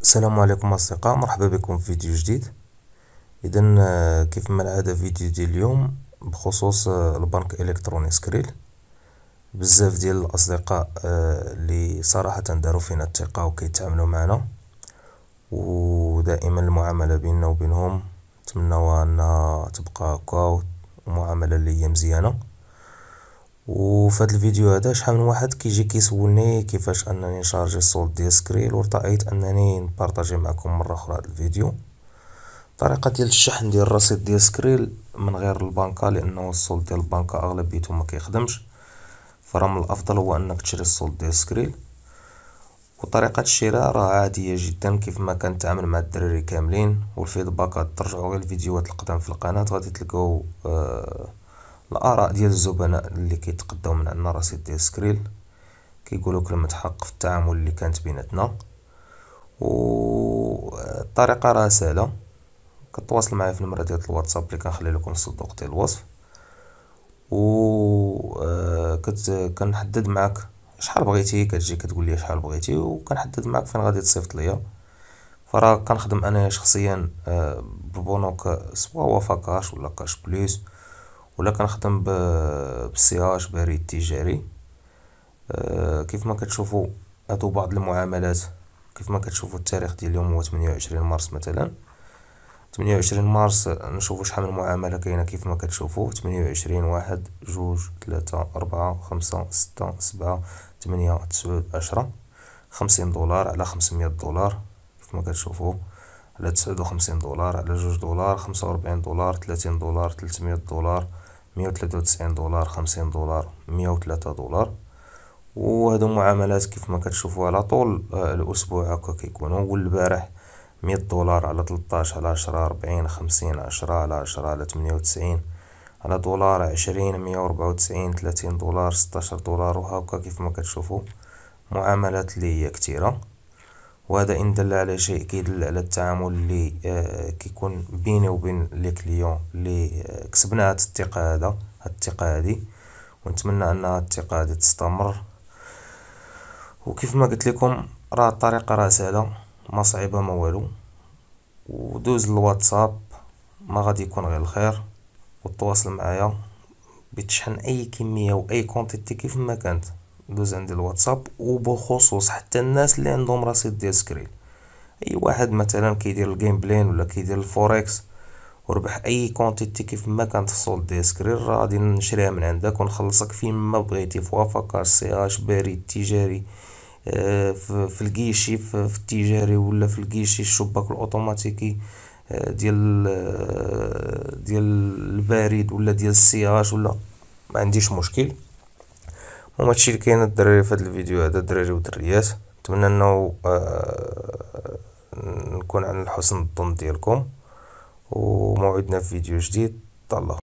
السلام عليكم أصدقاء، مرحبا بكم في فيديو جديد. إذا كيف ما العادة فيديو ديال اليوم بخصوص البنك الإلكتروني سكريل. بزاف ديال الأصدقاء اللي صراحة داروا فينا الثقة وكيتعاملوا معنا، ودائما المعاملة بيننا وبينهم نتمنوا أنها تبقى هكا ومعاملة اللي هي مزيانة. وفي هذا الفيديو هذا شحال من واحد كيجي كيسولني كيفاش انني نشارجي الصولد ديال سكريل، ورأيت انني نبارطاجي معكم مره اخرى هذا الفيديو. الطريقه ديال الشحن ديال الرصيد ديال سكريل من غير البنكه، لانه الصولد ديال البنكه اغلبيته ما كيخدمش، فراه من الافضل هو انك تشري الصولد ديال سكريل. وطريقه الشراء راه عاديه جدا كيف ما كنتعامل مع الدراري كاملين، والفيدباكات ترجعوا غير الفيديوهات القدام في القناه غادي تلقاو الآراء ديال الزبناء اللي كيتقداو من عندنا رصيد ديال سكريل، كيقولوا كلمة حق في التعامل اللي كانت بيناتنا. والطريقة راه سهلة، كتواصل معايا في النمرة ديال الواتساب اللي كنخلي لكم في الصندوق ديال الوصف، و كنحدد معاك شحال بغيتي، كتجي كتقول لي شحال بغيتي وكنحدد معاك فين غادي تصيفط ليا. فراه كنخدم انايا شخصيا ببنوك سوا وفا كاش ولا كاش بليس، ولا كنخدم بالسي اش بريد تجاري. كيف ما كتشوفوا هادو بعض المعاملات. كيف ما كتشوفوا التاريخ ديال اليوم هو 28 مارس مثلا. 28 مارس نشوفوا شحال من معاملة كاينة. كيف ما كتشوفوا 28 واحد جوج 3 4 5 6 7 8 9 10 $50 على $500. كيف ما كتشوفوا على $59 على $2 $45 $30 $300 $193 $50 $103. وهادو معاملات كيف ما كتشوفوا على طول الاسبوع هكا كيكونوا. والبارح $100 على 13 على 10 40 50 10 على 10 على 98 على دولار 20 194 $30 $16. وهكا كيف ما كتشوفوا معاملات اللي هي كتيرة. وهذا إن دل على شيء كيدل على التعامل اللي كيكون بيني وبين لي كليون اللي كسبنا هاد الثقة هادي، ونتمنى ان الثقة هادي تستمر. وكيف ما قلت لكم راه الطريقة راه سهلة، ما صعيبة ما والو. ودوز الواتساب ما غادي يكون غير الخير، وتواصل معايا بتشحن اي كمية واي كونتيتي كيف ما كانت. دوز عندي الواتساب، وبخصوص حتى الناس اللي عندهم رصيد ديال سكريل. اي واحد مثلا كيدير الجيم بلين ولا كيدير الفوركس وربح اي كونتيتي كيف ما كانت الصولد ديال سكريل، راه غادي نشريها من عندك ونخلصك فين ما بغيتي، في وافاكاش سي اش بريد تجاري، في الكيشي في التجاري، ولا في الكيشي الشباك الاوتوماتيكي ديال البريد، ولا ديال السي اش، ولا ما عنديش مشكل. وما هادشي اللي كاين الدراري في هذا الفيديو هذا، الدراري والدريات. نتمنى انه نكون على حسن الظن ديالكم، وموعدنا في فيديو جديد. تهلاو.